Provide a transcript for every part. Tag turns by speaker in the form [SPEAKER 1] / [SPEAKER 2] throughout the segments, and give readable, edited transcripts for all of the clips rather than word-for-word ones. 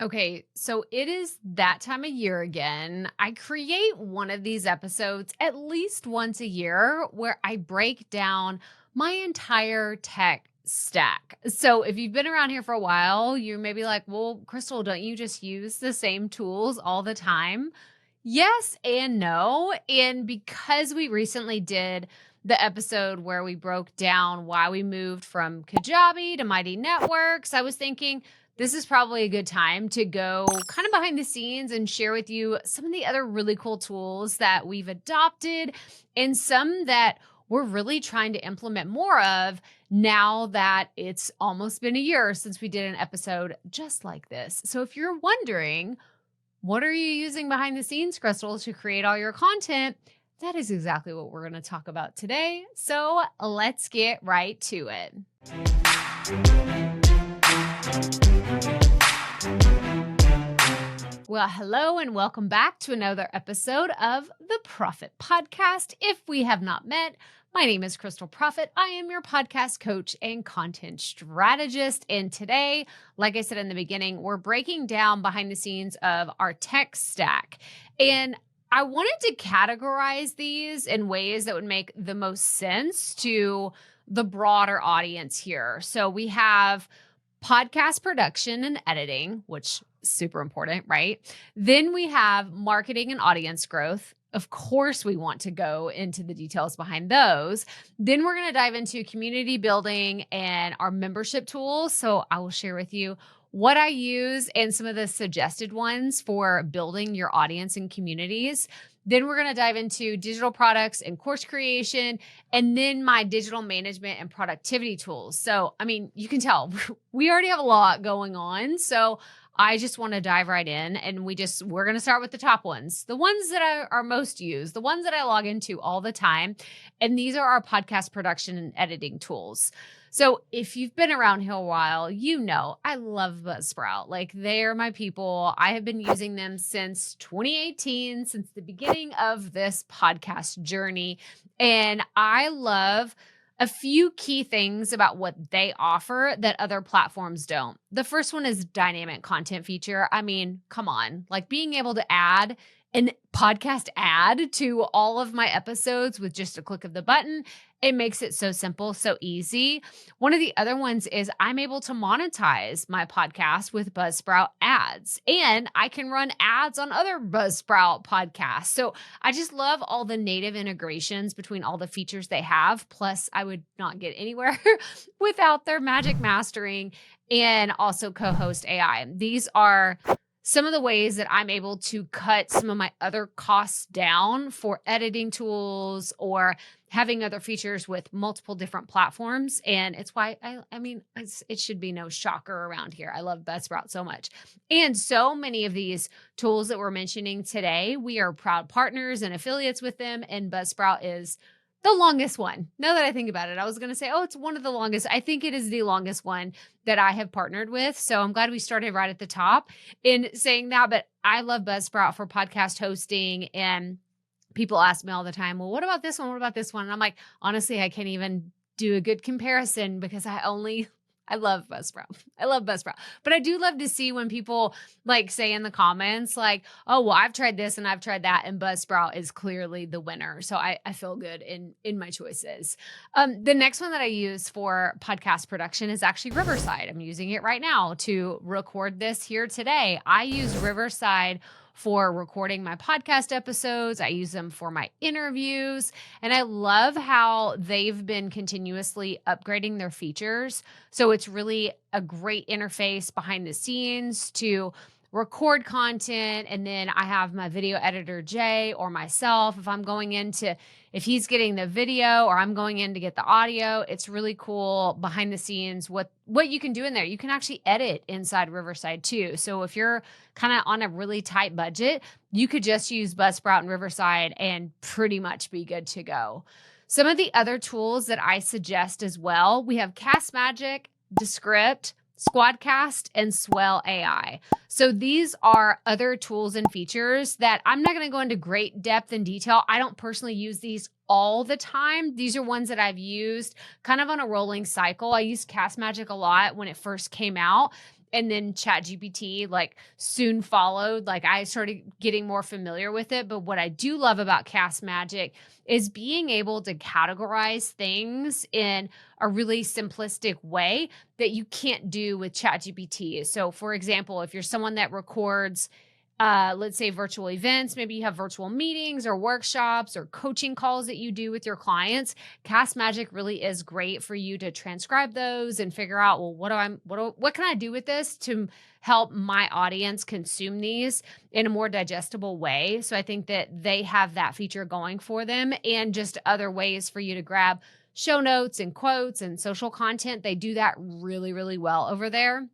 [SPEAKER 1] Okay, so it is that time of year again. I create one of these episodes at least once a year where I break down my entire tech stack. So if you've been around here for a while, you may be like, well, Crystal, don't you just use the same tools all the time? Yes and no. And because we recently did the episode where we broke down why we moved from Kajabi to Mighty Networks, I was thinking, this is probably a good time to go kind of behind the scenes and share with you some of the other really cool tools that we've adopted and some that we're really trying to implement more of now that it's almost been a year since we did an episode just like this. So if you're wondering, what are you using behind the scenes, Crystal, to create all your content? That is exactly what we're going to talk about today. So let's get right to it. Well, hello and welcome back to another episode of the Profit Podcast. If we have not met, my name is Crystal Profit. I am your podcast coach and content strategist. And today, like I said in the beginning, we're breaking down behind the scenes of our tech stack. And I wanted to categorize these in ways that would make the most sense to the broader audience here. So we have podcast production and editing, which is super important, right? Then we have marketing and audience growth. Of course, we want to go into the details behind those. Then we're going to dive into community building and our membership tools. So I will share with you what I use and some of the suggested ones for building your audience and communities. Then we're going to dive into digital products and course creation, and then my digital management and productivity tools. So, I mean, you can tell we already have a lot going on. So I just want to dive right in, and we're going to start with the top ones, the ones that are most used, the ones that I log into all the time. And these are our podcast production and editing tools. So if you've been around here a while, you know I love Buzzsprout. Like, they're my people. I have been using them since 2018, since the beginning of this podcast journey. And I love a few key things about what they offer that other platforms don't. The first one is dynamic content feature. I mean, come on, like being able to add an podcast ad to all of my episodes with just a click of the button. It makes it so simple, so easy. One of the other ones is I'm able to monetize my podcast with Buzzsprout ads, and I can run ads on other Buzzsprout podcasts. So I just love all the native integrations between all the features they have. Plus, I would not get anywhere without their magic mastering and also co-host AI. These are some of the ways that I'm able to cut some of my other costs down for editing tools or having other features with multiple different platforms. And it's why it should be no shocker around here. I love Buzzsprout so much. And so many of these tools that we're mentioning today, we are proud partners and affiliates with them. And Buzzsprout is the longest one. Now that I think about it, I was going to say, it's one of the longest. I think it is the longest one that I have partnered with. So I'm glad we started right at the top in saying that. But I love Buzzsprout for podcast hosting. And people ask me all the time, well, what about this one? What about this one? And I'm like, honestly, I can't even do a good comparison because I love Buzzsprout. I love Buzzsprout. But I do love to see when people like say in the comments, like, oh, well, I've tried this and I've tried that, and Buzzsprout is clearly the winner. So I feel good in my choices. The next one that I use for podcast production is actually Riverside. I'm using it right now to record this here today. I use Riverside for recording my podcast episodes. I use them for my interviews. And I love how they've been continuously upgrading their features. So it's really a great interface behind the scenes to record content. And then I have my video editor, Jay, or myself. If he's getting the video or I'm going in to get the audio, it's really cool behind the scenes what you can do in there. You can actually edit inside Riverside too. So if you're kind of on a really tight budget, you could just use Buzzsprout and Riverside and pretty much be good to go. Some of the other tools that I suggest as well, we have Cast Magic, Descript, Squadcast, and Swell AI. So these are other tools and features that I'm not going to go into great depth and detail. I don't personally use these all the time. These are ones that I've used kind of on a rolling cycle. I used Cast Magic a lot when it first came out. And then ChatGPT like soon followed. Like I started getting more familiar with it. But what I do love about Cast Magic is being able to categorize things in a really simplistic way that you can't do with ChatGPT. So for example, if you're someone that records let's say virtual events, maybe you have virtual meetings or workshops or coaching calls that you do with your clients. Cast Magic really is great for you to transcribe those and figure out, well, what can I do with this to help my audience consume these in a more digestible way? So I think that they have that feature going for them, and just other ways for you to grab show notes and quotes and social content. They do that really, really well over there.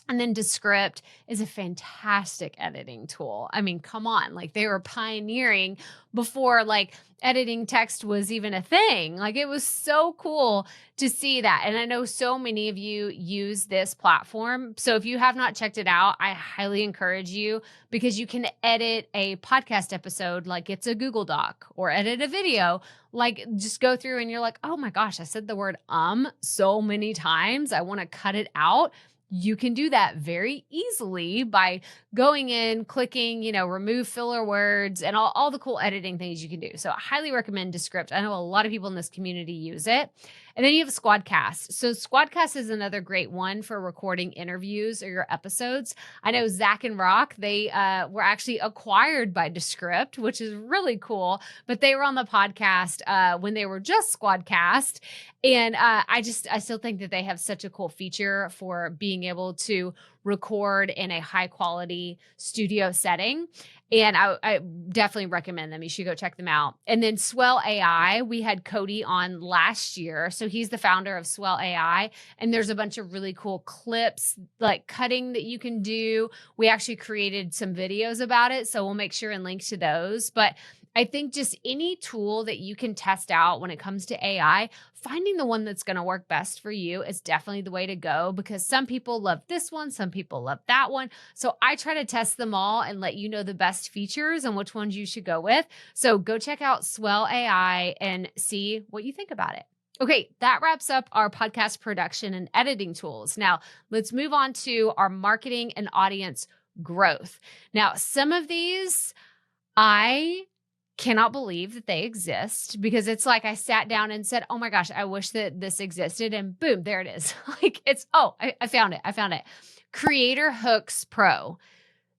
[SPEAKER 1] And then Descript is a fantastic editing tool. I mean, come on, like they were pioneering before like editing text was even a thing. Like it was so cool to see that. And I know so many of you use this platform. So if you have not checked it out, I highly encourage you, because you can edit a podcast episode like it's a Google Doc, or edit a video. Like just go through and you're like, oh my gosh, I said the word so many times. I want to cut it out. You can do that very easily by going in, clicking, remove filler words and all the cool editing things you can do. So I highly recommend Descript. I know a lot of people in this community use it. And then you have Squadcast. So Squadcast is another great one for recording interviews or your episodes. I know Zach and Rock, they were actually acquired by Descript, which is really cool. But they were on the podcast when they were just Squadcast. And I still think that they have such a cool feature for being able to record in a high quality studio setting. And I definitely recommend them. You should go check them out. And then Swell AI, we had Cody on last year. So he's the founder of Swell AI. And there's a bunch of really cool clips, like cutting that you can do. We actually created some videos about it. So we'll make sure and link to those. But I think just any tool that you can test out when it comes to AI, finding the one that's going to work best for you is definitely the way to go, because some people love this one, some people love that one. So I try to test them all and let you know the best features and which ones you should go with. So go check out Swell AI and see what you think about it. Okay, that wraps up our podcast production and editing tools. Now, let's move on to our marketing and audience growth. Now, some of these I cannot believe that they exist, because it's like I sat down and said, oh my gosh, I wish that this existed. And boom, there it is. Like I found it. I found it. Creator Hooks Pro.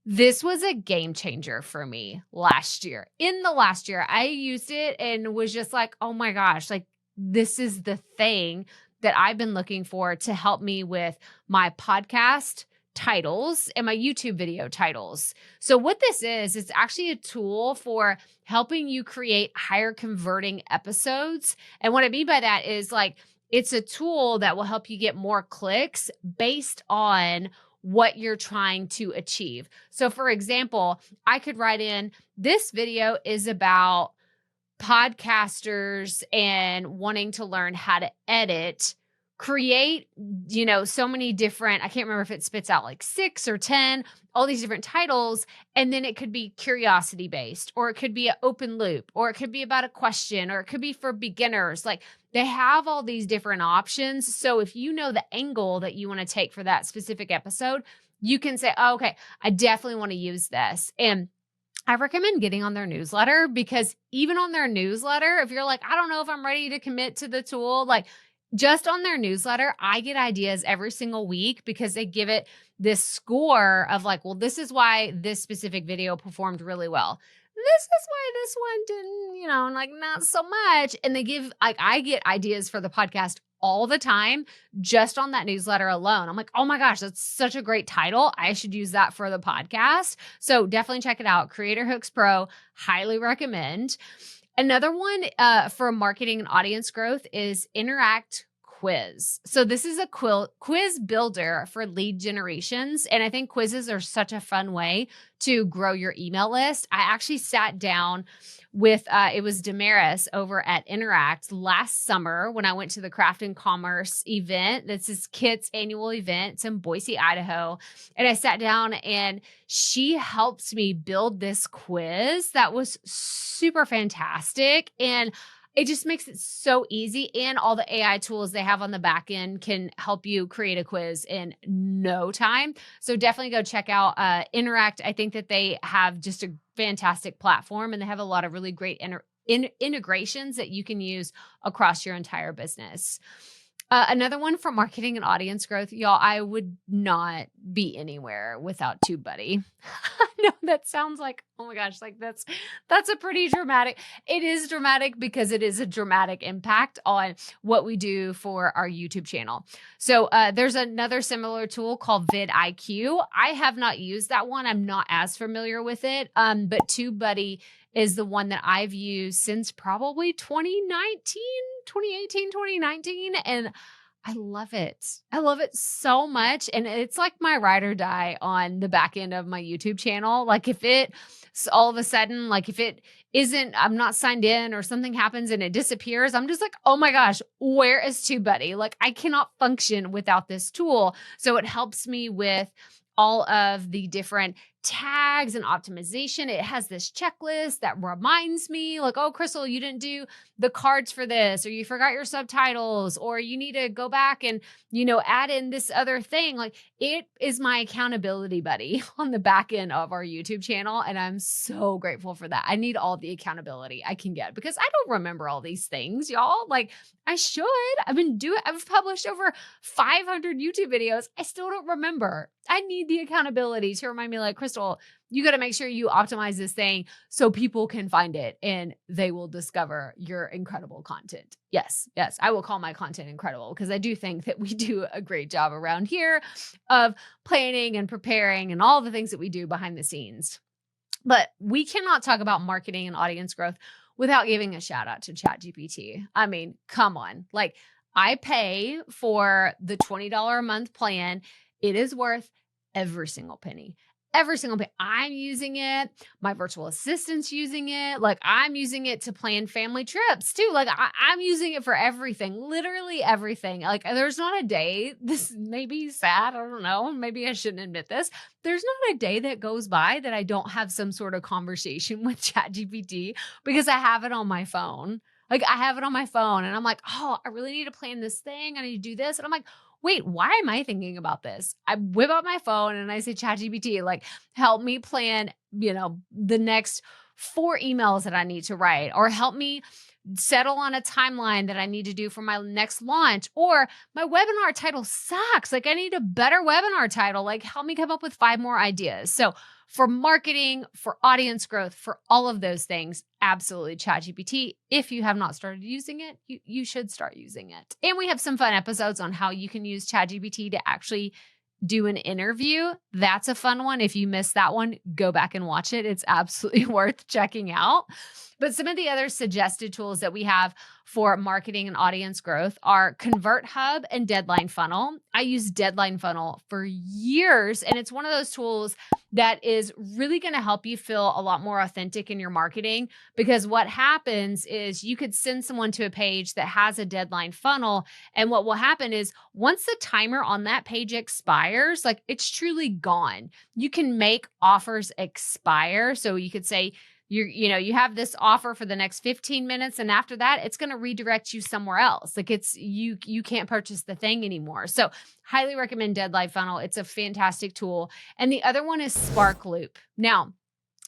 [SPEAKER 1] This was a game changer for me last year. In the last year, I used it and was just like, oh my gosh, like this is the thing that I've been looking for to help me with my podcast titles and my YouTube video titles. So what this is, it's actually a tool for helping you create higher converting episodes. And what I mean by that is like, it's a tool that will help you get more clicks based on what you're trying to achieve. So for example, I could write in, this video is about podcasters and wanting to learn how to edit, create, so many different, I can't remember if it spits out like 6 or 10, all these different titles. And then it could be curiosity based, or it could be an open loop, or it could be about a question, or it could be for beginners. Like they have all these different options. So if you know the angle that you want to take for that specific episode, you can say, oh, okay, I definitely want to use this. And I recommend getting on their newsletter, because even on their newsletter, if you're like, I don't know if I'm ready to commit to the tool, like just on their newsletter, I get ideas every single week, because they give it this score of like, well, this is why this specific video performed really well. This is why this one didn't, like not so much. And they give, like, I get ideas for the podcast all the time just on that newsletter alone. I'm like, oh my gosh, that's such a great title. I should use that for the podcast. So definitely check it out. Creator Hooks Pro, highly recommend. Another one for marketing and audience growth is Interact Quiz. So this is a quiz builder for lead generations. And I think quizzes are such a fun way to grow your email list. I actually sat down with, it was Damaris over at Interact last summer when I went to the Craft and Commerce event. This is Kit's annual event. It's in Boise, Idaho. And I sat down and she helped me build this quiz that was super fantastic. And It just makes it so easy, and all the AI tools they have on the back end can help you create a quiz in no time. So definitely go check out Interact. I think that they have just a fantastic platform, and they have a lot of really great integrations that you can use across your entire business. Another one for marketing and audience growth, y'all, I would not be anywhere without TubeBuddy. No, that sounds like, oh my gosh, like that's a pretty dramatic. It is dramatic because it is a dramatic impact on what we do for our YouTube channel. So there's another similar tool called vidIQ. I have not used that one. I'm not as familiar with it. But TubeBuddy is the one that I've used since probably 2018, 2019. And I love it. I love it so much. And it's like my ride or die on the back end of my YouTube channel. Like if it all of a sudden, like if it isn't, I'm not signed in or something happens and it disappears, I'm just like, oh my gosh, where is TubeBuddy? Like I cannot function without this tool. So it helps me with all of the different tags and optimization. It has this checklist that reminds me like, oh, Crystal, you didn't do the cards for this, or you forgot your subtitles, or you need to go back and, add in this other thing. Like it is my accountability buddy on the back end of our YouTube channel. And I'm so grateful for that. I need all the accountability I can get because I don't remember all these things, y'all. Like I should. I've published over 500 YouTube videos. I still don't remember. I need the accountability to remind me like, Crystal, you got to make sure you optimize this thing so people can find it and they will discover your incredible content. Yes, I will call my content incredible because I do think that we do a great job around here of planning and preparing and all the things that we do behind the scenes. But we cannot talk about marketing and audience growth without giving a shout out to ChatGPT. I mean, come on. Like I pay for the $20 a month plan. It is worth every single penny. Every single penny. I'm using it. My virtual assistant's using it. Like I'm using it to plan family trips too. Like I'm using it for everything, literally everything. Like there's not a day, this may be sad. I don't know. Maybe I shouldn't admit this. There's not a day that goes by that I don't have some sort of conversation with ChatGPT because I have it on my phone. Like I have it on my phone and I'm like, oh, I really need to plan this thing. I need to do this. And I'm like, wait, why am I thinking about this? I whip out my phone and I say, ChatGPT, like, help me plan, the next 4 emails that I need to write, or help me settle on a timeline that I need to do for my next launch, or my webinar title sucks. Like I need a better webinar title. Like help me come up with 5 more ideas. So for marketing, for audience growth, for all of those things, absolutely ChatGPT. If you have not started using it, you should start using it. And we have some fun episodes on how you can use ChatGPT to actually do an interview. That's a fun one. If you missed that one, go back and watch it. It's absolutely worth checking out. But some of the other suggested tools that we have for marketing and audience growth are ConvertHub and Deadline Funnel. I use Deadline Funnel for years, and it's one of those tools that is really going to help you feel a lot more authentic in your marketing, because what happens is you could send someone to a page that has a deadline funnel, and what will happen is once the timer on that page expires, like it's truly gone. You can make offers expire. So you could say, you have this offer for the next 15 minutes. And after that, it's going to redirect you somewhere else. Like you can't purchase the thing anymore. So highly recommend Deadline Funnel. It's a fantastic tool. And the other one is SparkLoop. Now,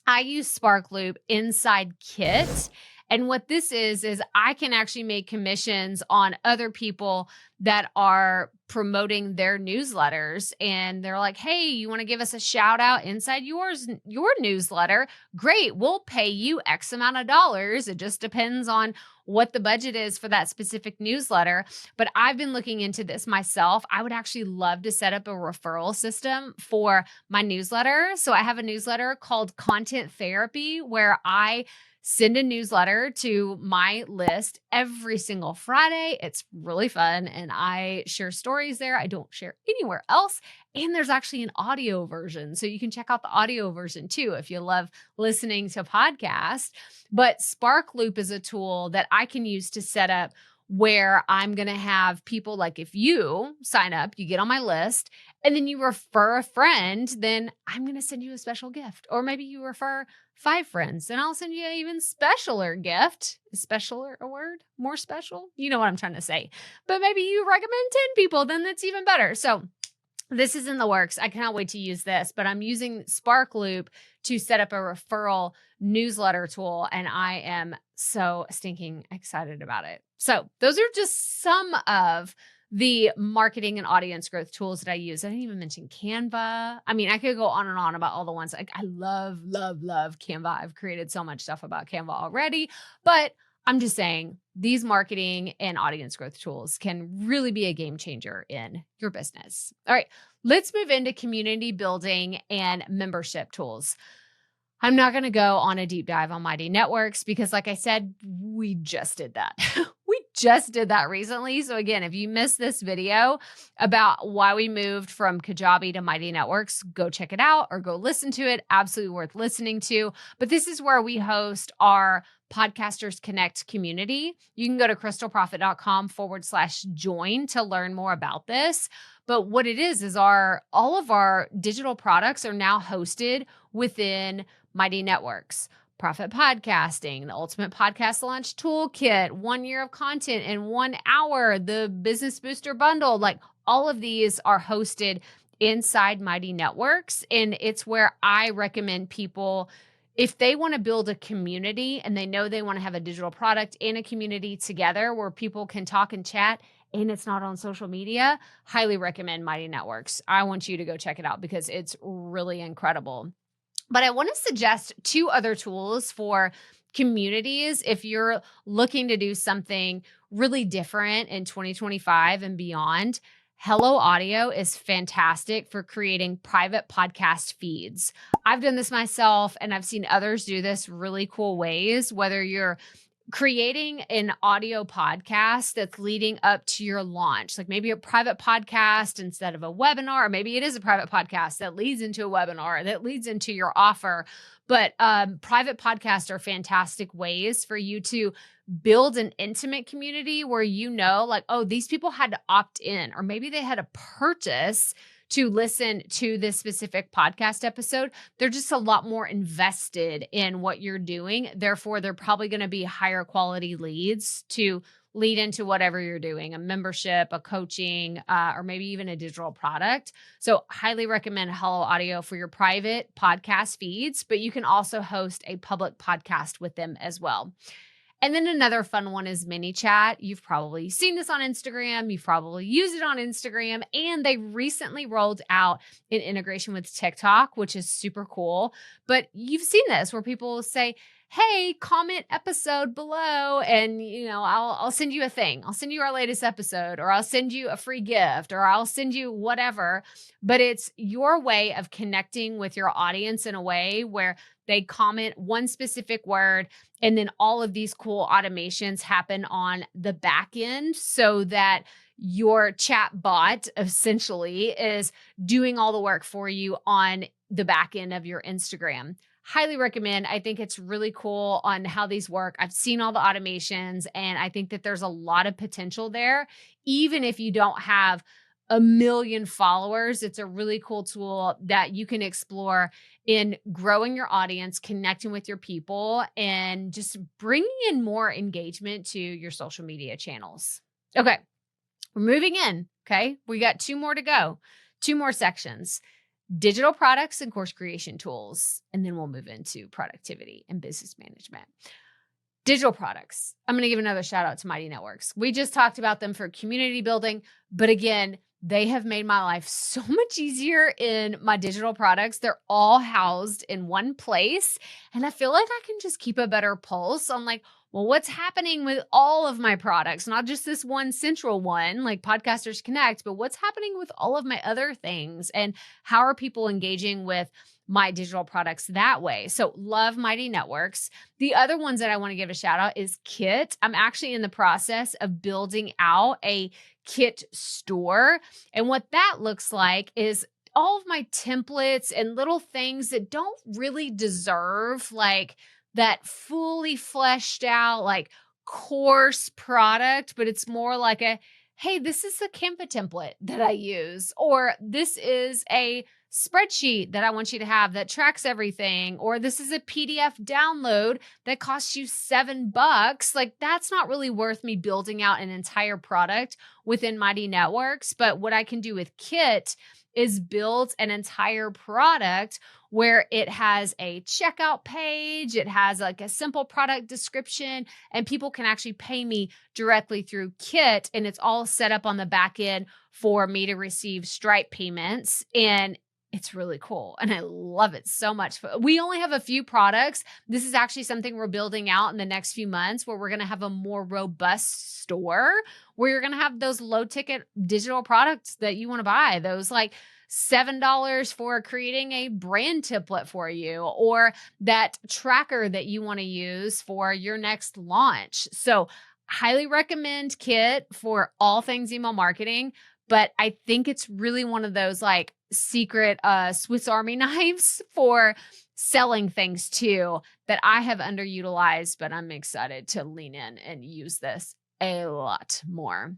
[SPEAKER 1] I use SparkLoop inside Kit. And what this is I can actually make commissions on other people that are promoting their newsletters. And they're like, hey, you want to give us a shout out inside your newsletter? Great. We'll pay you X amount of dollars. It just depends on what the budget is for that specific newsletter. But I've been looking into this myself. I would actually love to set up a referral system for my newsletter. So I have a newsletter called Content Therapy where I send a newsletter to my list every single Friday. It's really fun. And I share stories there. I don't share anywhere else. And there's actually an audio version. So you can check out the audio version too if you love listening to podcasts. But SparkLoop is a tool that I can use to set up where I'm going to have people like if you sign up, you get on my list, and then you refer a friend, then I'm going to send you a special gift. Or maybe you refer 5 friends, and I'll send you an even specialer gift. Is specialer a word? More special? You know what I'm trying to say. But maybe you recommend 10 people, then that's even better. So this is in the works. I cannot wait to use this, but I'm using SparkLoop to set up a referral newsletter tool, and I am so stinking excited about it. So those are just some of the marketing and audience growth tools that I use. I didn't even mention Canva. I mean, I could go on and on about all the ones. I love, love, love Canva. I've created so much stuff about Canva already, but I'm just saying these marketing and audience growth tools can really be a game changer in your business. All right, let's move into community building and membership tools. I'm not going to go on a deep dive on Mighty Networks because, like I said, we just did that. We just did that recently. So again, if you missed this video about why we moved from Kajabi to Mighty Networks, go check it out or go listen to it. Absolutely worth listening to. But this is where we host our Podcasters Connect community. You can go to crystalprofit.com/join to learn more about this. But what it is all of our digital products are now hosted within Mighty Networks. Profit Podcasting, the Ultimate Podcast Launch Toolkit, 1 year of content in 1 hour, the Business Booster Bundle, like all of these are hosted inside Mighty Networks. And it's where I recommend people, if they want to build a community and they know they want to have a digital product in a community together where people can talk and chat and it's not on social media, highly recommend Mighty Networks. I want you to go check it out because it's really incredible. But I want to suggest 2 other tools for communities if you're looking to do something really different in 2025 and beyond. Hello Audio is fantastic for creating private podcast feeds. I've done this myself and I've seen others do this really cool ways, whether you're creating an audio podcast that's leading up to your launch, like maybe a private podcast instead of a webinar, or maybe it is a private podcast that leads into a webinar that leads into your offer. But private podcasts are fantastic ways for you to build an intimate community where you know, like, oh, these people had to opt in, or maybe they had to purchase to listen to this specific podcast episode. They're just a lot more invested in what you're doing. Therefore, they're probably going to be higher quality leads to lead into whatever you're doing, a membership, a coaching, or maybe even a digital product. So highly recommend Hello Audio for your private podcast feeds, but you can also host a public podcast with them as well. And then another fun one is ManyChat. You've probably seen this on Instagram. You've probably used it on Instagram. And they recently rolled out an integration with TikTok, which is super cool. But you've seen this where people say, hey, comment episode below and, I'll send you a thing. I'll send you our latest episode, or I'll send you a free gift, or I'll send you whatever. But it's your way of connecting with your audience in a way where they comment one specific word, and then all of these cool automations happen on the back end so that your chat bot essentially is doing all the work for you on the back end of your Instagram. Highly recommend. I think it's really cool on how these work. I've seen all the automations, and I think that there's a lot of potential there. Even if you don't have 1 million followers, it's a really cool tool that you can explore in growing your audience, connecting with your people, and just bringing in more engagement to your social media channels. Okay, we're moving in. Okay, we got 2 more to go, 2 more sections. Digital products and course creation tools, and then we'll move into productivity and business management. Digital products. I'm going to give another shout out to Mighty Networks. We just talked about them for community building, but again, they have made my life so much easier in my digital products. They're all housed in one place, and I feel like I can just keep a better pulse on like, well, what's happening with all of my products, not just this one central one like Podcasters Connect, but what's happening with all of my other things, and how are people engaging with my digital products that way. So love Mighty Networks. The other ones that I want to give a shout out is Kit. I'm actually in the process of building out a Kit store. And what that looks like is all of my templates and little things that don't really deserve like that fully fleshed out, like course product, but it's more like a, hey, this is a Canva template that I use, or this is a spreadsheet that I want you to have that tracks everything, or this is a PDF download that costs you $7. Like, that's not really worth me building out an entire product within Mighty Networks. But what I can do with Kit is build an entire product where it has a checkout page, it has like a simple product description, and people can actually pay me directly through Kit. And it's all set up on the back end for me to receive Stripe payments. And it's really cool. And I love it so much. We only have a few products. This is actually something we're building out in the next few months, where we're going to have a more robust store where you're going to have those low ticket digital products that you want to buy. Those like $7 for creating a brand template for you, or that tracker that you want to use for your next launch. So highly recommend Kit for all things email marketing. But I think it's really one of those like secret Swiss Army knives for selling things too that I have underutilized, but I'm excited to lean in and use this a lot more.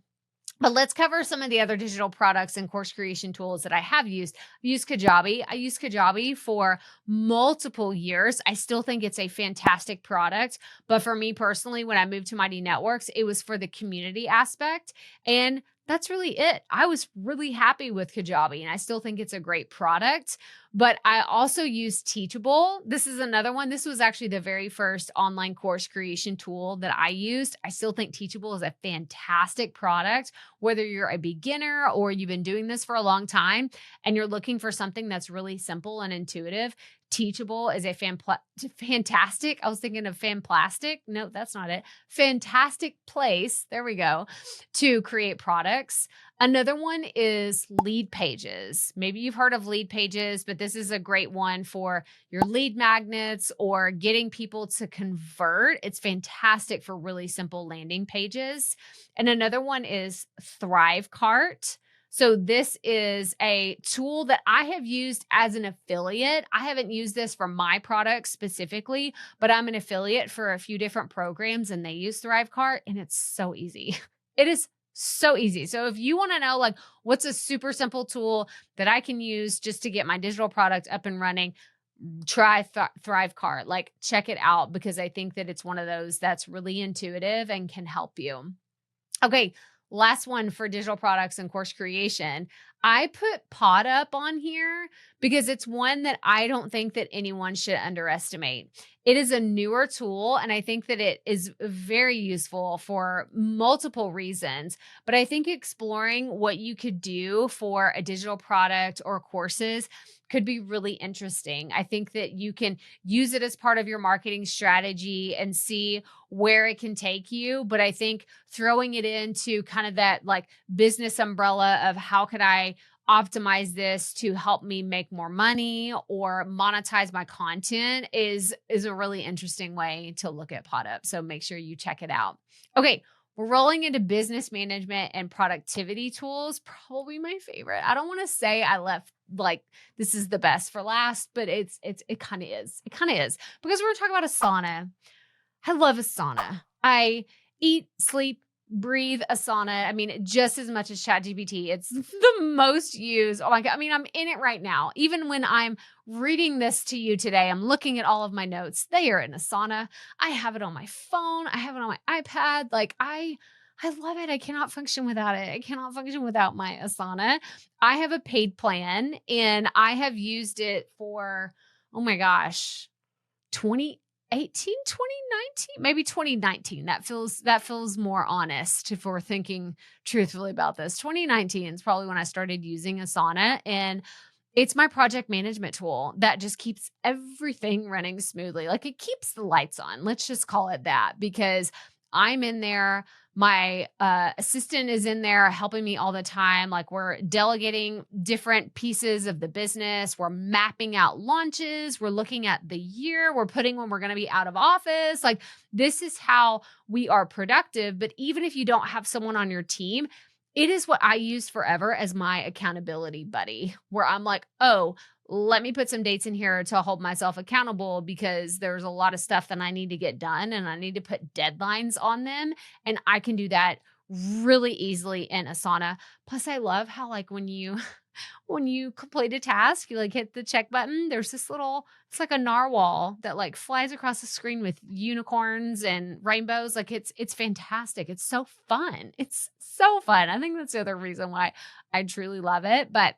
[SPEAKER 1] But let's cover some of the other digital products and course creation tools that I have used. I've used Kajabi. I used Kajabi for multiple years. I still think it's a fantastic product. But for me personally, when I moved to Mighty Networks, it was for the community aspect. And that's really it. I was really happy with Kajabi, and I still think it's a great product. But I also use Teachable. This is another one. This was actually the very first online course creation tool that I used. I still think Teachable is a fantastic product, whether you're a beginner or you've been doing this for a long time and you're looking for something that's really simple and intuitive. Teachable is a fantastic. I was thinking of fanplastic. No, that's not it. Fantastic place. There we go. To create products. Another one is Lead Pages. Maybe you've heard of Lead Pages, but this is a great one for your lead magnets or getting people to convert. It's fantastic for really simple landing pages. And another one is Thrivecart. So this is a tool that I have used as an affiliate. I haven't used this for my products specifically, but I'm an affiliate for a few different programs and they use Thrivecart, and it's so easy. It is so easy. So if you want to know like what's a super simple tool that I can use just to get my digital product up and running, try Thrivecart. Like, check it out, because I think that it's one of those that's really intuitive and can help you. Okay. Last one for digital products and course creation. I put PodUp on here because it's one that I don't think that anyone should underestimate. It is a newer tool, and I think that it is very useful for multiple reasons. But I think exploring what you could do for a digital product or courses could be really interesting. I think that you can use it as part of your marketing strategy and see where it can take you. But I think throwing it into kind of that like business umbrella of how could I optimize this to help me make more money or monetize my content is a really interesting way to look at PodUp. So make sure you check it out. Okay. We're rolling into business management and productivity tools. Probably my favorite. I don't want to say I left like this is the best for last, but it kind of is. It kind of is, because we're talking about Asana. I love Asana. I eat, sleep, breathe Asana. I mean, just as much as ChatGPT. It's the most used. Oh my God. I mean, I'm in it right now. Even when I'm reading this to you today, I'm looking at all of my notes. They are in Asana. I have it on my phone. I have it on my iPad. Like I love it. I cannot function without it. I cannot function without my Asana. I have a paid plan and I have used it for, oh my gosh, 2018, 2019, maybe 2019. That feels more honest if we're thinking truthfully about this. 2019 is probably when I started using Asana, and it's my project management tool that just keeps everything running smoothly. Like, it keeps the lights on. Let's just call it that, because I'm in there. My assistant is in there helping me all the time. Like, we're delegating different pieces of the business. We're mapping out launches. We're looking at the year. We're putting when we're going to be out of office. Like, this is how we are productive. But even if you don't have someone on your team, it is what I use forever as my accountability buddy, where I'm like, oh, let me put some dates in here to hold myself accountable because there's a lot of stuff that I need to get done and I need to put deadlines on them. And I can do that really easily in Asana. Plus, I love how like when you when you complete a task, you like hit the check button. There's this little, it's like a narwhal that like flies across the screen with unicorns and rainbows. Like it's fantastic. It's so fun. It's so fun. I think that's the other reason why I truly love it. But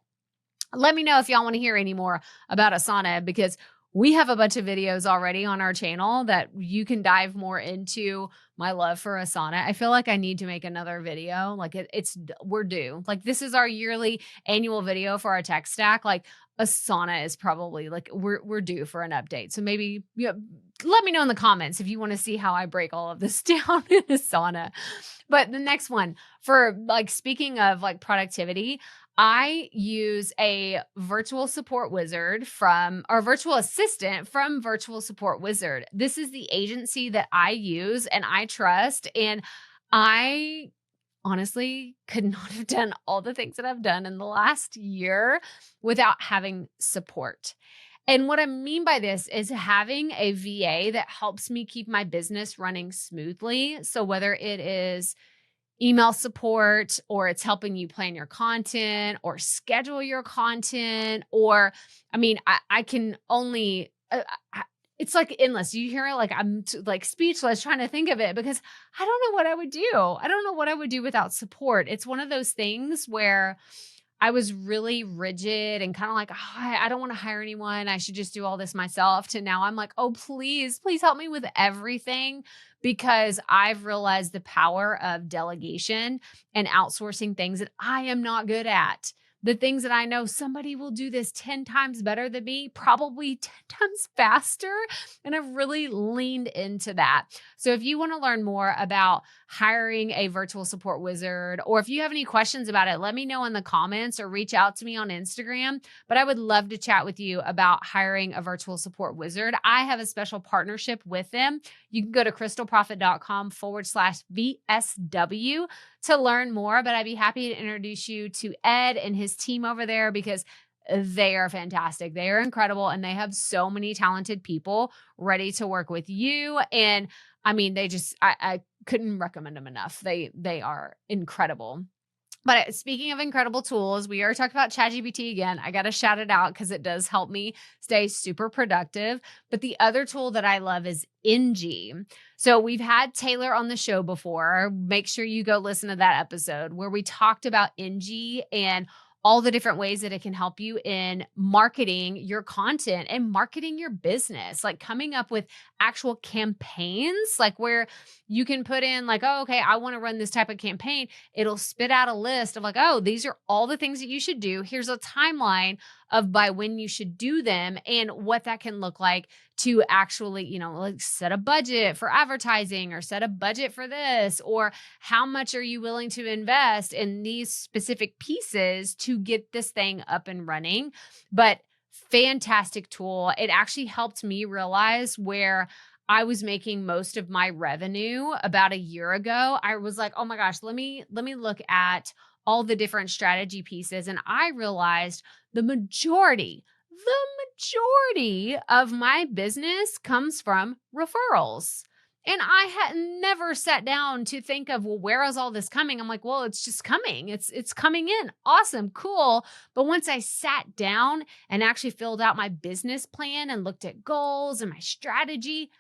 [SPEAKER 1] let me know if y'all want to hear any more about Asana because we have a bunch of videos already on our channel that you can dive more into my love for Asana. I feel like I need to make another video. Like we're due. Like this is our yearly annual video for our tech stack. Like Asana is probably like we're due for an update. So maybe let me know in the comments if you want to see how I break all of this down in Asana. But the next one for like speaking of like productivity, I use a virtual support wizard or virtual assistant from Virtual Support Wizard. This is the agency that I use and I trust. And I honestly could not have done all the things that I've done in the last year without having support. And what I mean by this is having a VA that helps me keep my business running smoothly. So whether it is email support or it's helping you plan your content or schedule your content, or I mean, I can only, it's like endless. You hear it like I'm like speechless trying to think of it because I don't know what I would do. I don't know what I would do without support. It's one of those things where I was really rigid and kind of like, oh, I don't want to hire anyone. I should just do all this myself. To now I'm like, oh, please help me with everything because I've realized the power of delegation and outsourcing things that I am not good at. The things that I know somebody will do this 10 times better than me, probably 10 times faster. And I've really leaned into that. So if you want to learn more about hiring a virtual support wizard, or if you have any questions about it, let me know in the comments or reach out to me on Instagram. But I would love to chat with you about hiring a virtual support wizard. I have a special partnership with them. You can go to crystalprofit.com/VSW to learn more, but I'd be happy to introduce you to Ed and his team over there because they are fantastic. They are incredible and they have so many talented people ready to work with you. And I mean, I couldn't recommend them enough. They are incredible. But speaking of incredible tools, we are talking about ChatGPT again. I got to shout it out because it does help me stay super productive. But the other tool that I love is Ingy. So we've had Taylor on the show before. Make sure you go listen to that episode where we talked about Ingy and all the different ways that it can help you in marketing your content and marketing your business, like coming up with actual campaigns, like where you can put in like, oh, okay, I want to run this type of campaign. It'll spit out a list of like, oh, these are all the things that you should do. Here's a timeline of by when you should do them and what that can look like to actually, like set a budget for advertising or set a budget for this, or how much are you willing to invest in these specific pieces to get this thing up and running. But fantastic tool. It actually helped me realize where I was making most of my revenue about a year ago. I was like, oh my gosh, let me look at all the different strategy pieces. And I realized the majority of my business comes from referrals. And I had never sat down to think of, well, where is all this coming? I'm like, well, it's just coming. It's coming in. Awesome. Cool. But once I sat down and actually filled out my business plan and looked at goals and my strategy,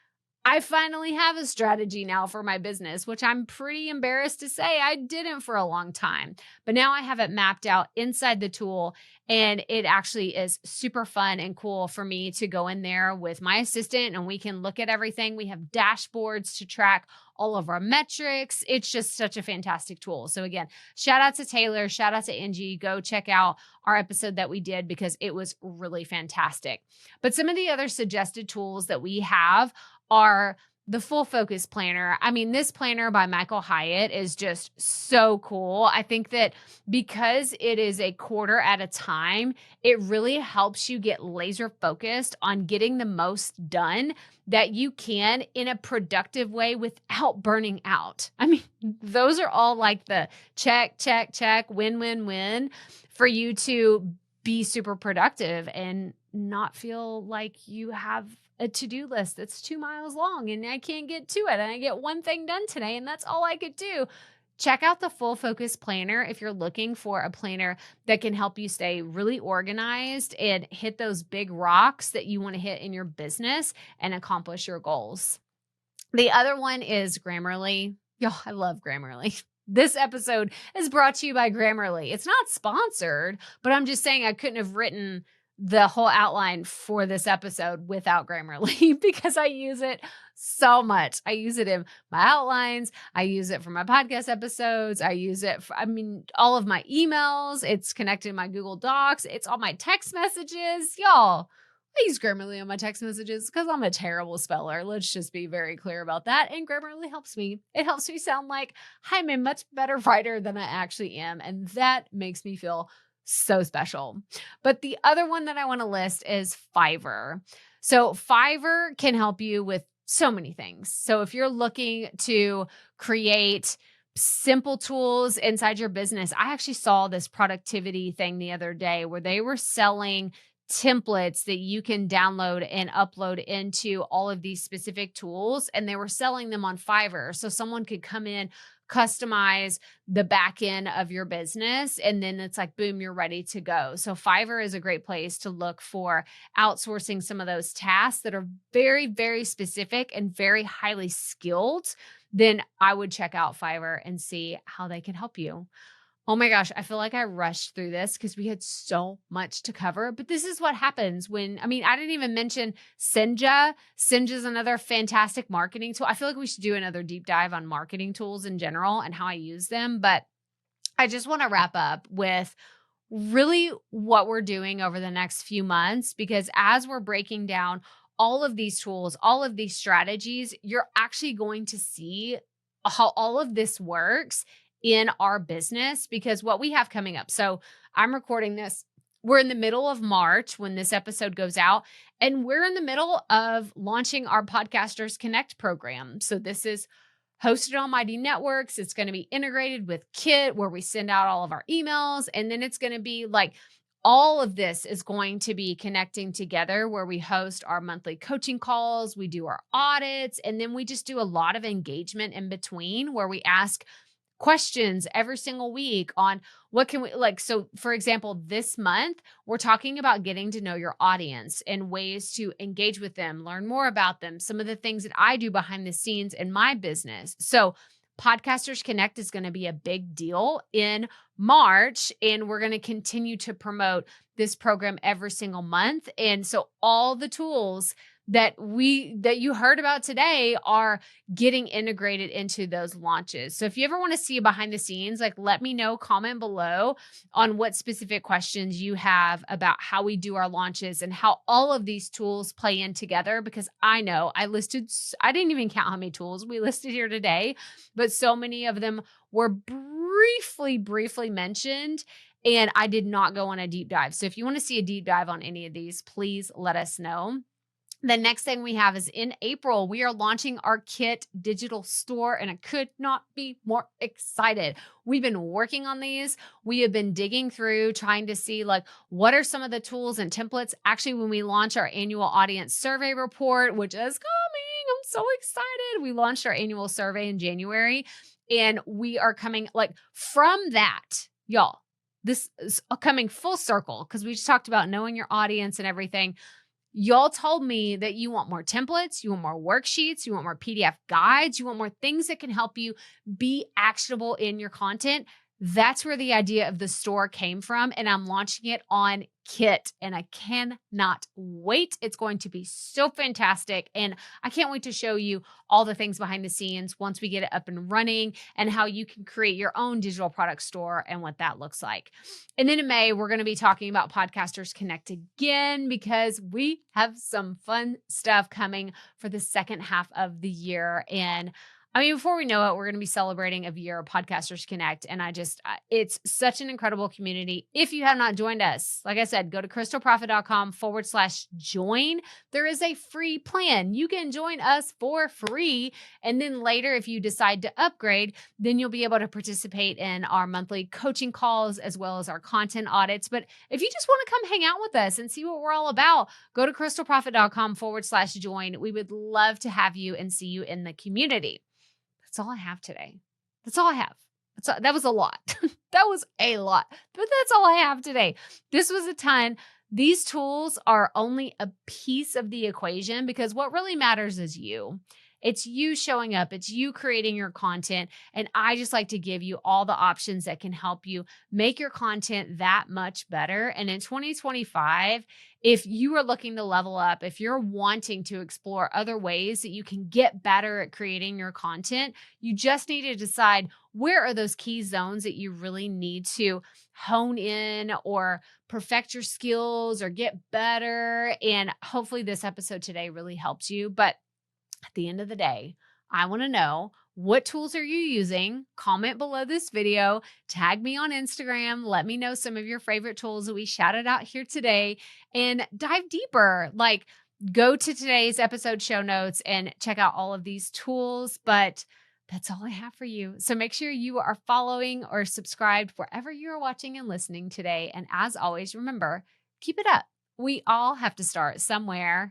[SPEAKER 1] I finally have a strategy now for my business, which I'm pretty embarrassed to say I didn't for a long time. But now I have it mapped out inside the tool, and it actually is super fun and cool for me to go in there with my assistant and we can look at everything. We have dashboards to track all of our metrics. It's just such a fantastic tool. So again, shout out to Taylor, shout out to Ingy. Go check out our episode that we did because it was really fantastic. But some of the other suggested tools that we have are the Full Focus Planner. I mean, this planner by Michael Hyatt is just so cool. I think that because it is a quarter at a time, it really helps you get laser focused on getting the most done that you can in a productive way without burning out. I mean, those are all like the check, check, check, win, win, win for you to be super productive and not feel like you have a to-do list that's 2 miles long and I can't get to it and I get one thing done today and that's all I could do. Check out the Full Focus Planner if you're looking for a planner that can help you stay really organized and hit those big rocks that you want to hit in your business and accomplish your goals. The other one is Grammarly. Yo, I love Grammarly. This episode is brought to you by Grammarly. It's not sponsored, but I'm just saying I couldn't have written the whole outline for this episode without Grammarly because I use it so much. I use it in my outlines. I use it for my podcast episodes. I use it for, all of my emails. It's connected in my Google Docs. It's all my text messages. Y'all, I use Grammarly on my text messages because I'm a terrible speller. Let's just be very clear about that. And Grammarly helps me. It helps me sound like I'm a much better writer than I actually am. And that makes me feel so special. But the other one that I want to list is Fiverr. So Fiverr can help you with so many things. So if you're looking to create simple tools inside your business, I actually saw this productivity thing the other day where they were selling templates that you can download and upload into all of these specific tools. And they were selling them on Fiverr. So someone could come in, customize the back end of your business, and then it's like, boom, you're ready to go. So Fiverr is a great place to look for outsourcing some of those tasks that are very, very specific and very highly skilled. Then I would check out Fiverr and see how they can help you. Oh my gosh, I feel like I rushed through this because we had so much to cover, but this is what happens when, I didn't even mention Senja. Senja is another fantastic marketing tool. I feel like we should do another deep dive on marketing tools in general and how I use them, but I just want to wrap up with really what we're doing over the next few months, because as we're breaking down all of these tools, all of these strategies, you're actually going to see how all of this works in our business, because what we have coming up. So I'm recording this. We're in the middle of March when this episode goes out, and we're in the middle of launching our Podcasters Connect program. So this is hosted on Mighty Networks. It's going to be integrated with Kit, where we send out all of our emails. And then it's going to be like, all of this is going to be connecting together, where we host our monthly coaching calls, we do our audits, and then we just do a lot of engagement in between, where we ask questions every single week on what can we like. So for example, this month, we're talking about getting to know your audience and ways to engage with them, learn more about them, some of the things that I do behind the scenes in my business. So Podcasters Connect is going to be a big deal in March, and we're going to continue to promote this program every single month. And so all the tools that you heard about today are getting integrated into those launches. So if you ever want to see behind the scenes, like, let me know, comment below on what specific questions you have about how we do our launches and how all of these tools play in together, because I know I didn't even count how many tools we listed here today, but so many of them were briefly mentioned, and I did not go on a deep dive. So if you want to see a deep dive on any of these, please let us know. The next thing we have is in April, we are launching our Kit digital store, and I could not be more excited. We've been working on these. We have been digging through, trying to see like, what are some of the tools and templates. Actually, when we launch our annual audience survey report, which is coming, I'm so excited. We launched our annual survey in January, and we are coming like from that, y'all. This is coming full circle because we just talked about knowing your audience and everything. Y'all told me that you want more templates, you want more worksheets, you want more PDF guides, you want more things that can help you be actionable in your content. That's where the idea of the store came from, and I'm launching it on Kit, and I cannot wait. It's going to be so fantastic, and I can't wait to show you all the things behind the scenes once we get it up and running, and how you can create your own digital product store and what that looks like. And then in May, we're going to be talking about Podcasters Connect again, because we have some fun stuff coming for the second half of the year, and I mean, before we know it, we're going to be celebrating a year of Podcasters Connect. And it's such an incredible community. If you have not joined us, like I said, go to crystalprofit.com/join. There is a free plan. You can join us for free. And then later, if you decide to upgrade, then you'll be able to participate in our monthly coaching calls as well as our content audits. But if you just want to come hang out with us and see what we're all about, go to crystalprofit.com/join. We would love to have you and see you in the community. That's all I have today. That's all I have. That was a lot. That was a lot, but that's all I have today. This was a ton. These tools are only a piece of the equation because what really matters is you. It's you showing up. It's you creating your content. And I just like to give you all the options that can help you make your content that much better. And in 2025, if you are looking to level up, if you're wanting to explore other ways that you can get better at creating your content, you just need to decide where are those key zones that you really need to hone in or perfect your skills or get better. And hopefully this episode today really helps you. But at the end of the day, I want to know, what tools are you using? Comment below this video, tag me on Instagram, let me know some of your favorite tools that we shouted out here today, and dive deeper. Like, go to today's episode show notes and check out all of these tools. But that's all I have for you. So make sure you are following or subscribed wherever you're watching and listening today. And as always, remember, keep it up. We all have to start somewhere.